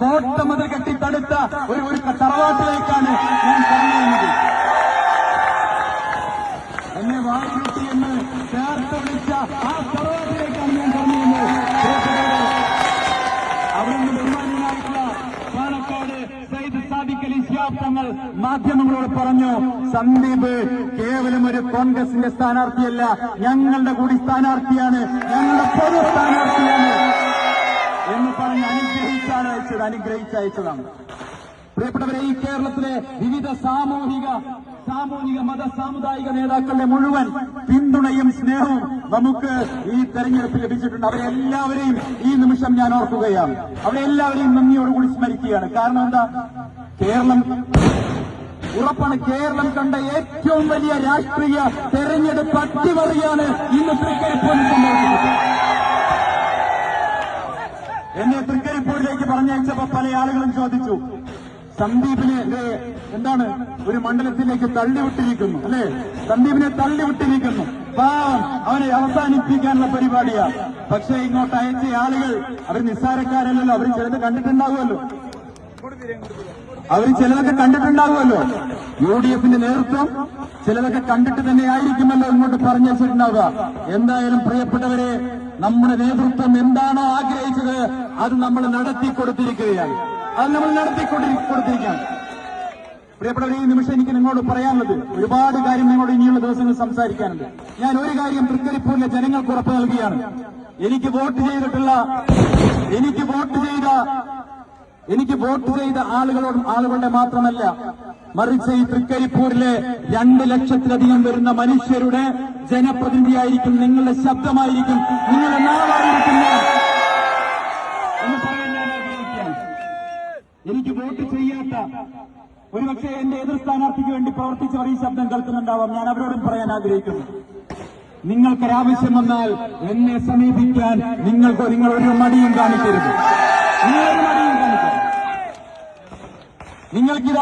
കോട്ടമതിൽ കെട്ടി തടുത്ത ഒരു തറവാട്ടിലേക്കാണ് ഞാൻ പറഞ്ഞത്. എന്നെ വാഴ്ത്തി എന്ന് ചേർത്ത് വിളിച്ച ആ തറവാട്ടിലേക്കാണ് ഞാൻ പറഞ്ഞത്. അവിടെ നിന്ന് ബഹുമാന്യനായിട്ടുള്ള പാലക്കാട് സയ്യിദ് സാദിഖ് അലി ശിഹാബ് തങ്ങൾ മാധ്യമങ്ങളോട് പറഞ്ഞു, സന്ദീപ് കേവലം ഒരു കോൺഗ്രസിന്റെ സ്ഥാനാർത്ഥിയല്ല, ഞങ്ങളുടെ കൂടി സ്ഥാനാർത്ഥിയാണ്, ഞങ്ങളുടെ പൊതു സ്ഥാനാർത്ഥിയാണ് എന്ന് പറഞ്ഞ് അനുഗ്രഹിച്ചയച്ചതാണ്. പ്രിയപ്പെട്ടവരെ, ഈ കേരളത്തിലെ വിവിധ സാമൂഹിക മത സാമുദായിക നേതാക്കളുടെ മുഴുവൻ പിന്തുണയും സ്നേഹവും നമുക്ക് ഈ തെരഞ്ഞെടുപ്പിൽ ലഭിച്ചിട്ടുണ്ട്. അവരെല്ലാവരെയും ഈ നിമിഷം ഞാൻ ഓർക്കുകയാണ്. അവരെല്ലാവരെയും നന്ദിയോടുകൂടി സ്മരിക്കുകയാണ്. കാരണം എന്താ? കേരളം ഉറപ്പാണ്, കേരളം കണ്ട ഏറ്റവും വലിയ രാഷ്ട്രീയ തെരഞ്ഞെടുപ്പ് അട്ടിമറിയാണ് ഇന്ന് തൃക്കരിപ്പൂരിൽ സംഭവിച്ചത്. എന്നെ തൃക്കരിപ്പൂരിലേക്ക് പറഞ്ഞയച്ചപ്പോ പല ആളുകളും ചോദിച്ചു, സന്ദീപിനെ എന്താണ് ഒരു മണ്ഡലത്തിലേക്ക് തള്ളിവിട്ടിരിക്കുന്നു, അല്ലെ? സന്ദീപിനെ തള്ളിവിട്ടിരിക്കുന്നു, പാവം, അവനെ അവസാനിപ്പിക്കാനുള്ള പരിപാടിയാ. പക്ഷെ ഇങ്ങോട്ട് അയച്ച ആളുകൾ അവർ നിസ്സാരക്കാരല്ലല്ലോ, അവർ ചിലത് കണ്ടിട്ടുണ്ടാവുമല്ലോ, UDF നേതൃത്വം ചിലതൊക്കെ കണ്ടിട്ട് തന്നെ ആയിരിക്കുമല്ലോ ഇങ്ങോട്ട് പറഞ്ഞിട്ടുണ്ടാവുക. എന്തായാലും പ്രിയപ്പെട്ടവരെ, നമ്മുടെ നേതൃത്വം എന്താണോ ആഗ്രഹിച്ചത് അത് നമ്മൾ നടത്തിക്കൊടുത്തിരിക്കുകയാണ്. പ്രിയപ്പെട്ടവരെ, ഈ നിമിഷം എനിക്ക് നിങ്ങളോട് പറയാനുള്ളത്, ഒരുപാട് കാര്യം നിങ്ങളോട് ഇനിയുള്ള ദിവസങ്ങൾ സംസാരിക്കാനുണ്ട്. ഞാൻ ഒരു കാര്യം തൃക്കരിപ്പൂരിലെ ജനങ്ങൾക്ക് ഉറപ്പ് നൽകുകയാണ്. എനിക്ക് വോട്ട് ചെയ്ത ആളുകളുടെ മാത്രമല്ല, മറിച്ച് ഈ തൃക്കരിപ്പൂരിലെ 2 ലക്ഷത്തിലധികം വരുന്ന മനുഷ്യരുടെ ജനപ്രതിനിധിയായിരിക്കും, നിങ്ങളുടെ ശബ്ദമായിരിക്കും, നിങ്ങളുടെ നാവായിരിക്കും എന്ന് പറയാൻ ഞാൻ ആഗ്രഹിക്കുകയാണ്. എനിക്ക് വോട്ട് ചെയ്യാത്ത ഒരുപക്ഷെ എന്റെ എതിർ സ്ഥാനാർത്ഥിക്ക് വേണ്ടി പ്രവർത്തിച്ചവർ ഈ ശബ്ദം കേൾക്കുന്നുണ്ടാവാം. ഞാൻ അവരോടും പറയാൻ ആഗ്രഹിക്കുന്നു, നിങ്ങൾക്കൊരാവശ്യം വന്നാൽ എന്നെ സമീപിക്കാൻ നിങ്ങൾ ഒരു മടിയും കാണിക്കരുത്. നിങ്ങൾക്കിത്